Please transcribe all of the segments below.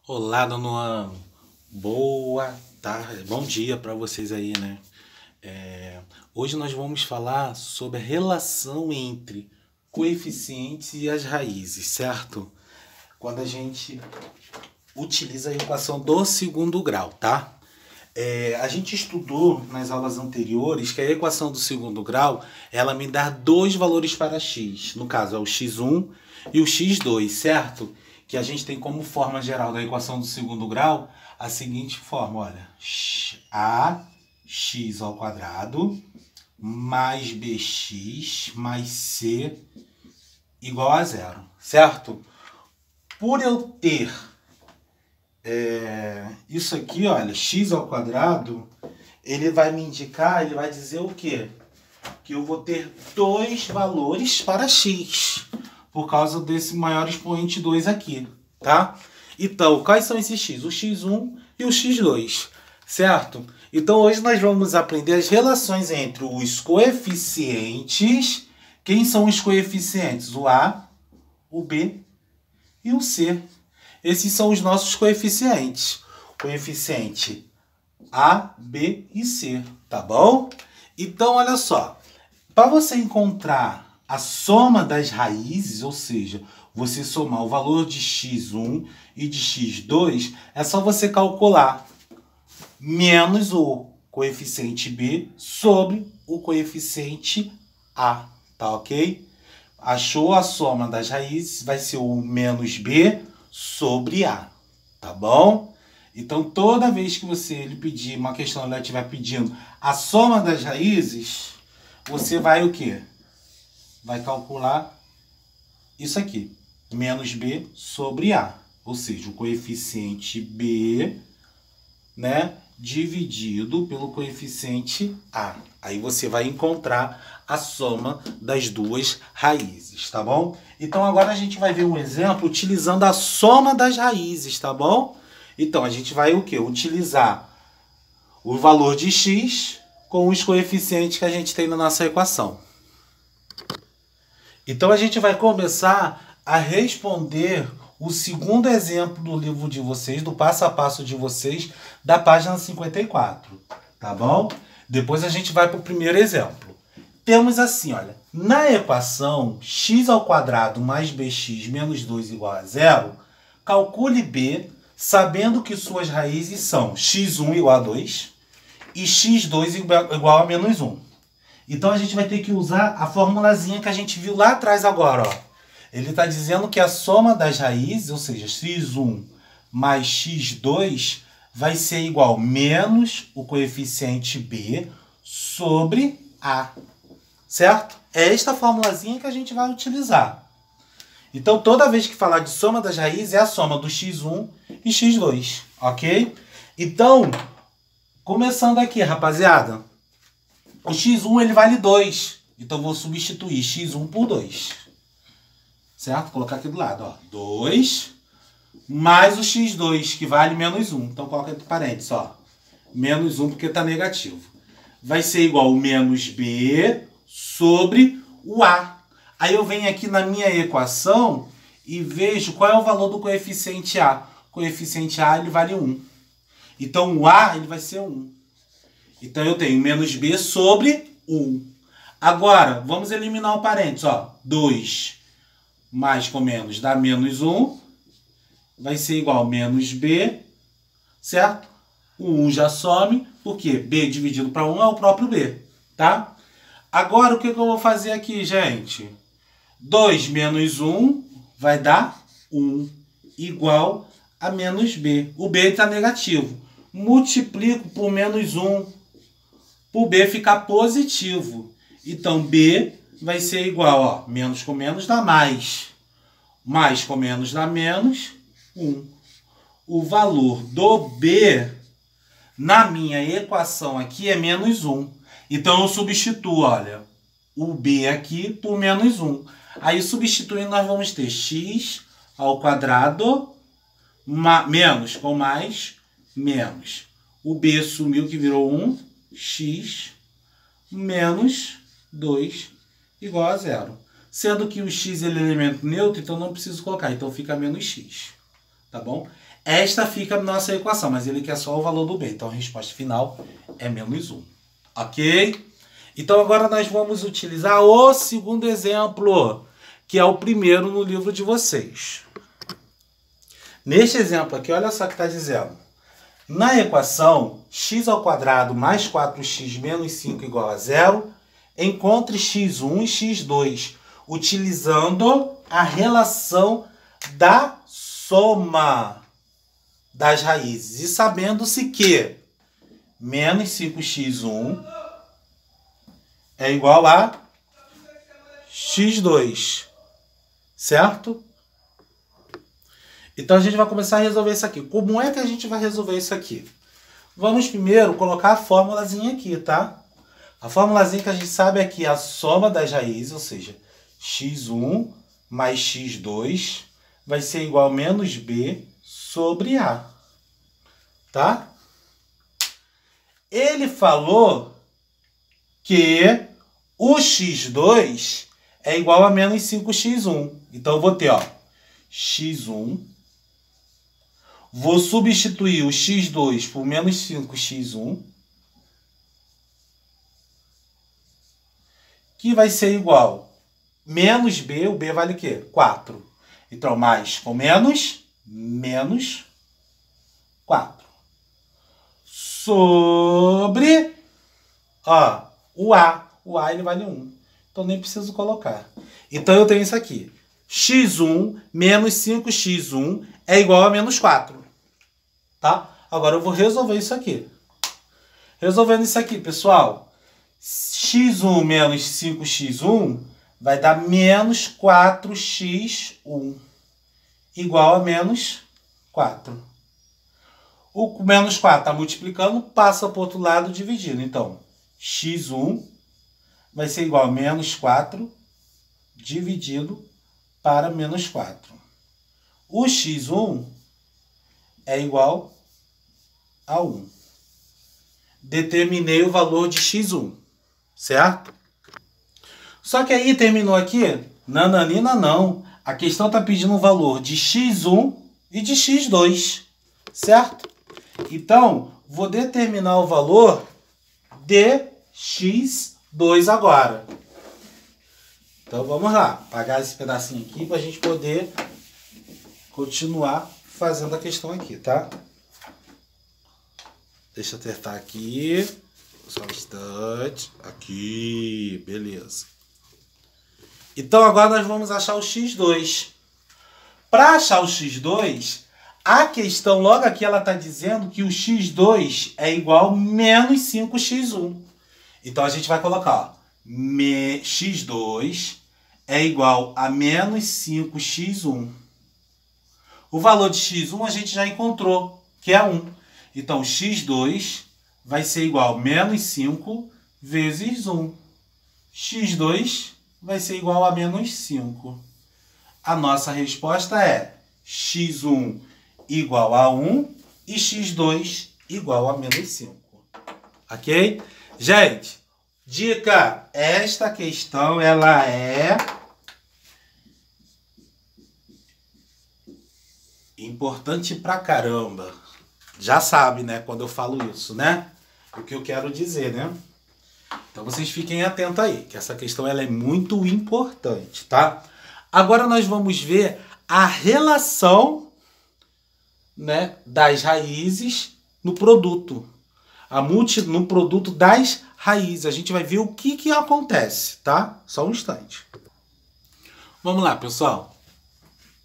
Olá, Nono. Boa tarde, bom dia para vocês aí, né? Hoje nós vamos falar sobre a relação entre coeficientes e as raízes, certo? Quando a gente utiliza a equação do segundo grau, tá? A gente estudou nas aulas anteriores que a equação do segundo grau, ela me dá dois valores para x. No caso, é o x1 e o x2, certo? Que a gente tem como forma geral da equação do segundo grau a seguinte forma, olha. Ax ao quadrado mais bx mais c igual a zero, certo? Por eu ter isso aqui, olha, x ao quadrado, ele vai me indicar, ele vai dizer o quê? Que eu vou ter dois valores para x, por causa desse maior expoente 2 aqui, tá? Então, quais são esses x? O x1 e o x2, certo? Então, hoje nós vamos aprender as relações entre os coeficientes. Quem são os coeficientes? O a, o b e o c. Esses são os nossos coeficientes. Coeficiente A, B e C, tá bom? Então, olha só. Para você encontrar a soma das raízes, ou seja, você somar o valor de x1 e de x2, é só você calcular menos o coeficiente B sobre o coeficiente A, tá ok? Achou a soma das raízes, vai ser o menos B sobre A, tá bom? Então, toda vez que ele pedir uma questão, ele estiver pedindo a soma das raízes, você vai o quê? Vai calcular isso aqui, menos B sobre A, ou seja, o coeficiente B, né, dividido pelo coeficiente A. Aí você vai encontrar a soma das duas raízes, tá bom? Então agora a gente vai ver um exemplo utilizando a soma das raízes, tá bom? Então a gente vai o quê? Utilizar o valor de x com os coeficientes que a gente tem na nossa equação. Então a gente vai começar a responder o segundo exemplo do livro de vocês, do passo a passo de vocês, da página 54, tá bom? Depois a gente vai para o primeiro exemplo. Temos assim, olha, na equação x ao quadrado mais bx menos 2 igual a zero, calcule b sabendo que suas raízes são x1 igual a 2 e x2 igual a menos 1. Então a gente vai ter que usar a formulazinha que a gente viu lá atrás agora, ó. Ele está dizendo que a soma das raízes, ou seja, x1 mais x2, vai ser igual a menos o coeficiente b sobre a. Certo? É esta formulazinha que a gente vai utilizar. Então, toda vez que falar de soma das raízes, é a soma do x1 e x2, ok? Então, começando aqui, rapaziada. O x1 ele vale 2. Então, vou substituir x1 por 2. Certo? Vou colocar aqui do lado, ó. 2 mais o x2, que vale menos 1. Então, coloca entre parênteses, ó. Menos 1 porque está negativo. Vai ser igual a menos b sobre o a. Aí eu venho aqui na minha equação e vejo qual é o valor do coeficiente a. O coeficiente a ele vale 1. Então, o a ele vai ser 1. Então, eu tenho menos b sobre 1. Agora, vamos eliminar o parênteses, ó. 2 mais com menos dá menos 1. Vai ser igual a menos b, certo? O 1 já some, porque b dividido para 1 é o próprio b, tá? Agora, o que eu vou fazer aqui, gente? 2 menos 1 vai dar 1, igual a menos b. O b está negativo. Multiplico por menos 1, para o b ficar positivo. Então, b vai ser igual, ó, menos com menos dá mais. Mais com menos dá menos 1. O valor do b na minha equação aqui é menos 1. Então, eu substituo, olha, o b aqui por menos 1. Aí, substituindo, nós vamos ter x ao quadrado menos com mais, menos. O b sumiu, que virou 1, x menos 2 igual a zero. Sendo que o x ele é elemento neutro, então não preciso colocar. Então, fica menos x. tá bom? Esta fica a nossa equação, mas ele quer só o valor do b. Então a resposta final é menos 1. Ok? Então agora nós vamos utilizar o segundo exemplo, que é o primeiro no livro de vocês. Neste exemplo aqui, olha só o que está dizendo. Na equação x² mais 4x menos 5 igual a 0, encontre x1 e x2, utilizando a relação da soma das raízes. E sabendo-se que menos 5x1 é igual a x2, certo? Então a gente vai começar a resolver isso aqui. Como é que a gente vai resolver isso aqui? Vamos primeiro colocar a formulazinha aqui, tá? A formulazinha que a gente sabe é que a soma das raízes, ou seja, x1 mais x2 vai ser igual a menos b sobre a. Tá? Ele falou que o x2 é igual a menos 5x1. Então eu vou ter, ó, x1. Vou substituir o x2 por menos 5x1. Que vai ser igual menos b, o b vale o quê? 4. Então, mais com menos 4. Sobre, ó, o a. O a ele vale 1. Então, nem preciso colocar. Então, eu tenho isso aqui. x1 menos 5x1 é igual a menos 4. Tá? Agora, eu vou resolver isso aqui. Resolvendo isso aqui, pessoal, x1 menos 5x1 vai dar menos 4x1 igual a menos 4. O menos 4 está multiplicando, passa para o outro lado dividindo. Então, x1 vai ser igual a menos 4 dividido para menos 4. O x1 é igual a 1. Determinei o valor de x1, certo? Só que aí terminou aqui? Nananina não. A questão está pedindo o valor de x1 e de x2, certo? Então, vou determinar o valor de x2 agora. Então, vamos lá. Apagar esse pedacinho aqui para a gente poder continuar fazendo a questão aqui, tá? Deixa eu acertar aqui. Só um instante. Aqui. Beleza. Então, agora nós vamos achar o x2. Para achar o x2, a questão logo aqui ela está dizendo que o x2 é igual a menos 5x1. Então, a gente vai colocar, ó, x2 é igual a menos 5x1. O valor de x1 a gente já encontrou, que é 1. Então, x2 vai ser igual a menos 5 vezes 1. x2 vai ser igual a menos 5. A nossa resposta é x1 igual a 1 e x2 igual a menos 5. Ok? Gente, dica, esta questão ela é importante pra caramba. Já sabe, né, quando eu falo isso, né? O que eu quero dizer, né? Então vocês fiquem atentos aí, que essa questão ela é muito importante, tá? Agora nós vamos ver a relação, né, das raízes no produto. No produto das raízes. A gente vai ver o que acontece, tá? Só um instante. Vamos lá, pessoal.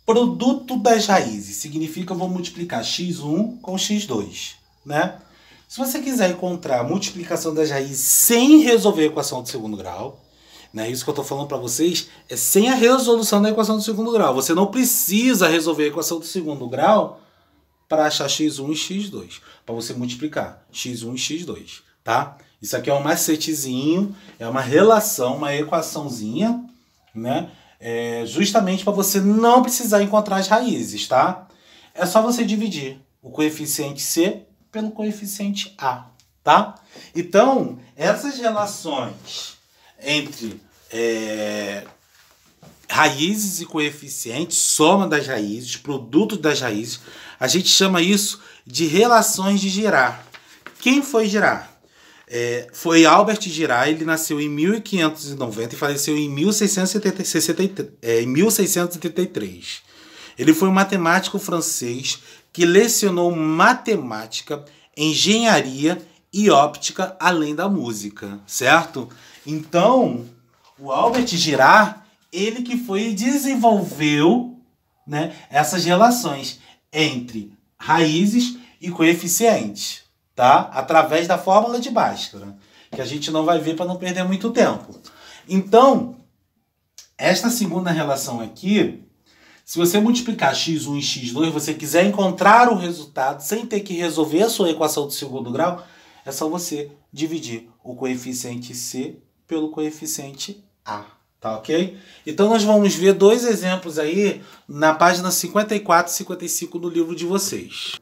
Produto das raízes significa que eu vou multiplicar x1 com x2, né? Se você quiser encontrar a multiplicação das raízes sem resolver a equação do segundo grau, né? Isso que eu estou falando para vocês é sem a resolução da equação do segundo grau. Você não precisa resolver a equação do segundo grau para achar x1 e x2, para você multiplicar x1 e x2, tá? Isso aqui é um macetezinho, é uma relação, uma equaçãozinha, né? Justamente para você não precisar encontrar as raízes, tá? É só você dividir o coeficiente C pelo coeficiente A, tá? Então, essas relações entre raízes e coeficientes, soma das raízes, produto das raízes. A gente chama isso de relações de Girard. Quem foi Girard? Foi Albert Girard. Ele nasceu em 1590 e faleceu em 1633. Ele foi um matemático francês que lecionou matemática, engenharia e óptica, além da música, certo? Então, o Albert Girard, ele que foi e desenvolveu, né, essas relações entre raízes e coeficientes, tá? Através da fórmula de Bhaskara, que a gente não vai ver para não perder muito tempo. Então, esta segunda relação aqui, se você multiplicar x1 e x2, você quiser encontrar o resultado sem ter que resolver a sua equação do segundo grau, é só você dividir o coeficiente C pelo coeficiente A, tá ok? Então nós vamos ver dois exemplos aí na página 54 e 55 do livro de vocês.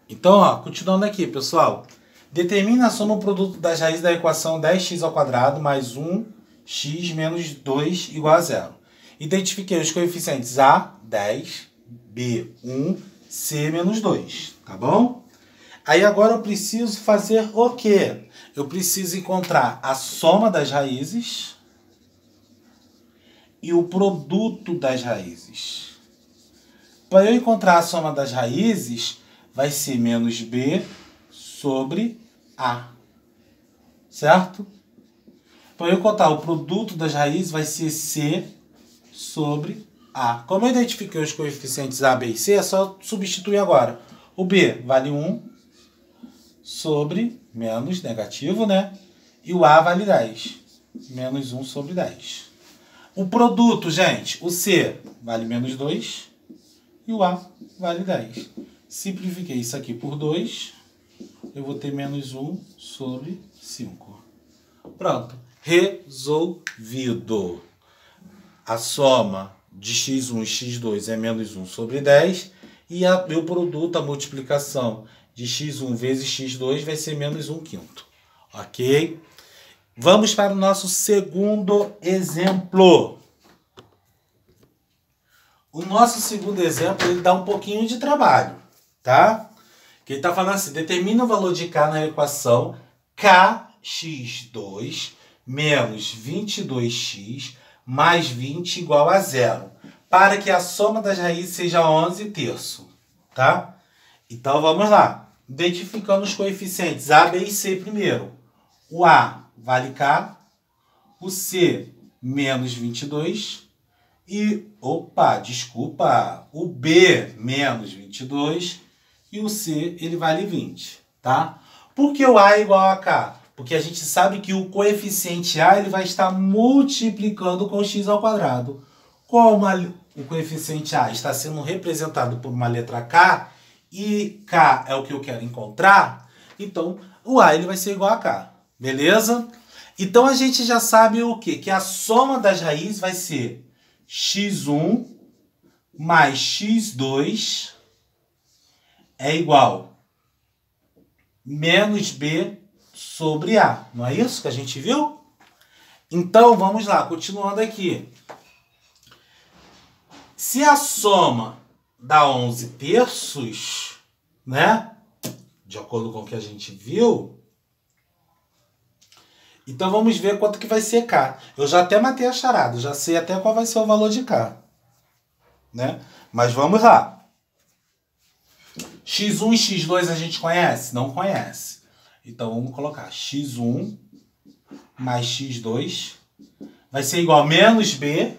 Então, ó, continuando aqui, pessoal. Determina a soma ou produto das raízes da equação 10x² mais 1x menos 2 igual a 0. Identifiquei os coeficientes A, 10, B, 1, C, menos 2, tá bom? Aí agora eu preciso fazer o quê? Eu preciso encontrar a soma das raízes e o produto das raízes. Para eu encontrar a soma das raízes, vai ser menos B sobre A, certo? Para eu encontrar o produto das raízes, vai ser C sobre A. Como eu identifiquei os coeficientes A, B e C, é só substituir agora. O B vale 1 sobre menos negativo, né? E o A vale 10. Menos 1 sobre 10. O produto, gente, o C vale menos 2 e o A vale 10. Simplifiquei isso aqui por 2, eu vou ter menos 1 sobre 5. Pronto. Resolvido. A soma de x1 e x2 é menos 1 sobre 10 e o produto, a multiplicação de x1 vezes x2 vai ser menos 1/5. Ok? Vamos para o nosso segundo exemplo. O nosso segundo exemplo, ele dá um pouquinho de trabalho, tá? Que ele está falando assim, determina o valor de K na equação kx2 menos 22x mais 20 igual a 0, para que a soma das raízes seja 11 terços, tá? Então vamos lá. Identificando os coeficientes A, B e C primeiro. O A vale K, o C menos 22 e, o B menos 22 e o C ele vale 20, tá? Por que o A é igual a K? Porque a gente sabe que o coeficiente A ele vai estar multiplicando com x ao quadrado. Como o coeficiente A está sendo representado por uma letra K, e K é o que eu quero encontrar, então o A ele vai ser igual a K, beleza? Então a gente já sabe o quê? Que a soma das raízes vai ser x1 mais x2 é igual menos B sobre A. Não é isso que a gente viu? Então vamos lá, continuando aqui. Se a soma dá 11 terços, né? De acordo com o que a gente viu. Então vamos ver quanto que vai ser K. Eu já até matei a charada, já sei até qual vai ser o valor de K, né? Mas vamos lá. x1 e x2 a gente conhece? Não conhece. Então vamos colocar x1 mais x2 vai ser igual a menos B,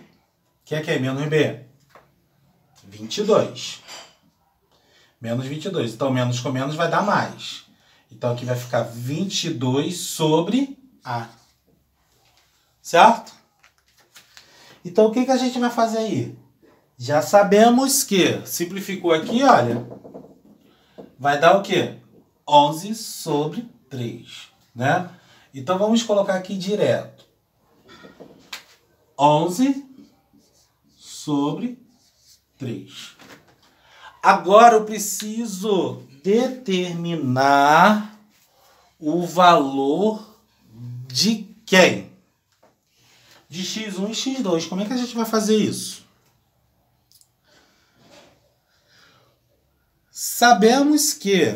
que é menos B? 22. Menos 22. Então, menos com menos vai dar mais. Então, aqui vai ficar 22 sobre A. Certo? Então, o que a gente vai fazer aí? Já sabemos que, simplificou aqui, olha, vai dar o quê? 11 sobre 3, né? Então, vamos colocar aqui direto. 11 sobre 3. Agora eu preciso determinar o valor de quem? de x1 e x2. Como é que a gente vai fazer isso? Sabemos que...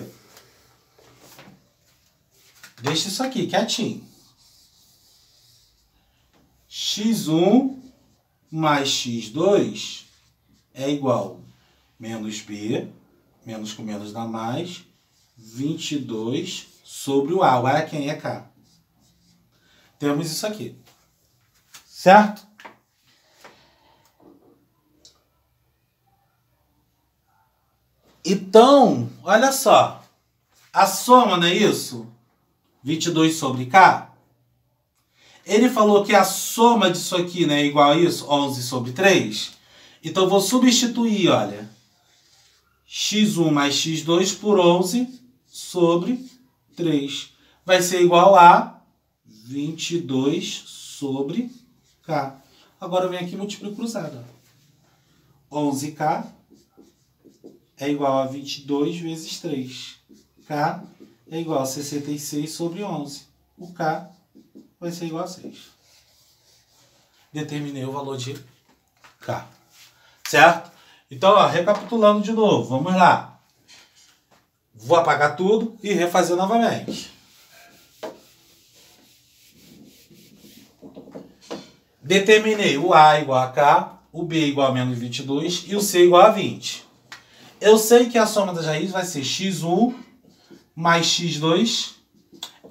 Deixa isso aqui quietinho. x1 mais x2 é igual a menos b, menos com menos dá mais, 22 sobre o A. O A é quem? É K. Temos isso aqui. Certo? Então, olha só. A soma, não é isso? 22 sobre K. Ele falou que a soma disso aqui, né, é igual a isso, 11 sobre 3. Então, eu vou substituir, olha, x1 mais x2 por 11 sobre 3. Vai ser igual a 22 sobre K. Agora eu venho aqui e multiplico cruzado. 11K é igual a 22 vezes 3. K é igual a 66 sobre 11. O K vai ser igual a 6. Determinei o valor de K. Certo? Então, ó, recapitulando de novo, vamos lá. Vou apagar tudo e refazer novamente. Determinei o A igual a K, o B igual a menos 22 e o C igual a 20. Eu sei que a soma das raízes vai ser x1 mais x2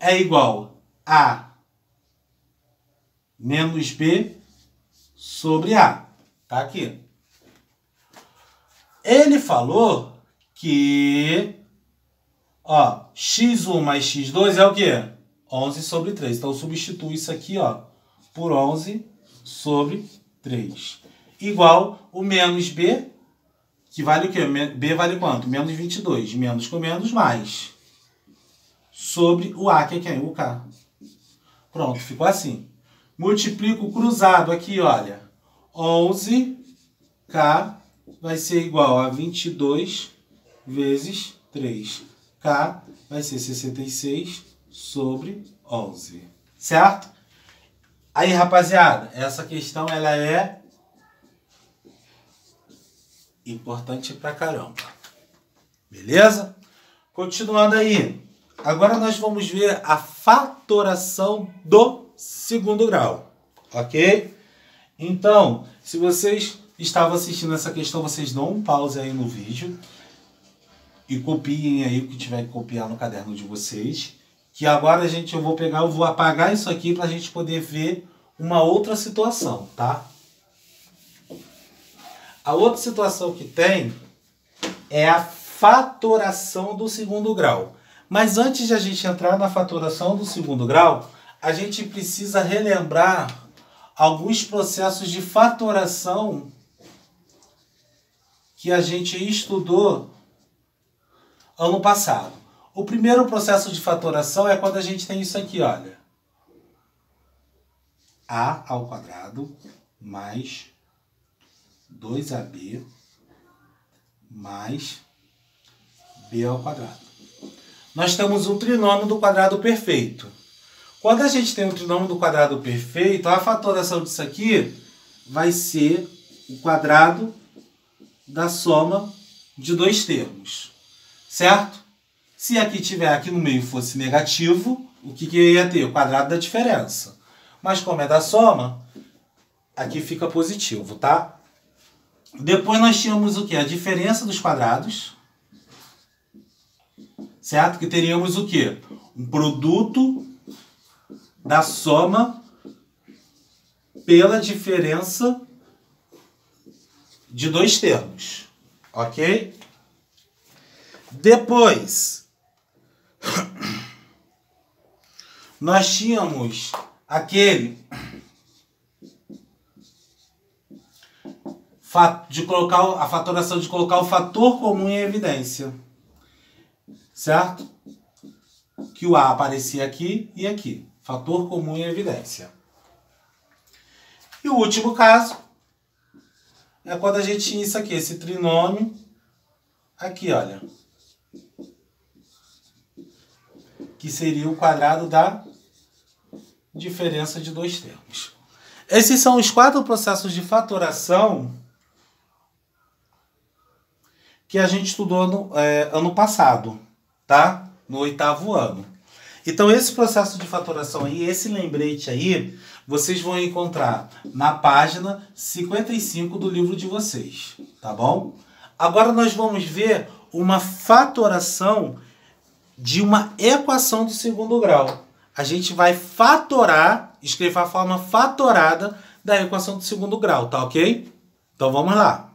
é igual a menos B sobre A. Tá aqui. Ele falou que, ó, x1 mais x2 é o quê? 11 sobre 3. Então, eu substituo isso aqui, ó, por 11 sobre 3. Igual o menos B, que vale o quê? B vale quanto? Menos 22. Menos com menos, mais. Sobre o A, que é quem? O K. Pronto, ficou assim. Multiplico o cruzado aqui, olha. 11K vai ser igual a 22 vezes 3. K vai ser 66 sobre 11. Certo? Aí, rapaziada, essa questão ela é importante pra caramba. Beleza? Continuando aí. Agora nós vamos ver a fatoração do segundo grau. Ok? Então, se vocês estavam assistindo essa questão, vocês dão um pause aí no vídeo e copiem aí o que tiver que copiar no caderno de vocês. Que agora, eu vou apagar isso aqui para a gente poder ver uma outra situação, tá? A outra situação que tem é a fatoração do segundo grau. Mas antes de a gente entrar na fatoração do segundo grau, a gente precisa relembrar alguns processos de fatoração que a gente estudou ano passado. O primeiro processo de fatoração é quando a gente tem isso aqui, olha. A ao quadrado mais 2AB mais B ao quadrado. Nós temos um trinômio do quadrado perfeito. Quando a gente tem um trinômio do quadrado perfeito, a fatoração disso aqui vai ser o quadrado da soma de dois termos. Certo? Se aqui no meio fosse negativo, o que eu ia ter? O quadrado da diferença. Mas como é da soma, aqui fica positivo, tá? Depois nós tínhamos o quê? A diferença dos quadrados. Certo? Que teríamos o quê? Um produto da soma pela diferença de dois termos. Ok? Depois, nós tínhamos aquele de colocar a fatoração de colocar o fator comum em evidência. Certo? Que o A aparecia aqui e aqui. Fator comum em evidência. E o último caso é quando a gente tinha isso aqui, esse trinômio. Aqui, olha. Que seria o quadrado da diferença de dois termos. Esses são os 4 processos de fatoração que a gente estudou no ano passado, tá? No 8º ano. Então, esse processo de fatoração aí, esse lembrete aí, vocês vão encontrar na página 55 do livro de vocês, tá bom? Agora nós vamos ver uma fatoração de uma equação do segundo grau. A gente vai fatorar, escrever a forma fatorada da equação do segundo grau, tá ok? Então vamos lá.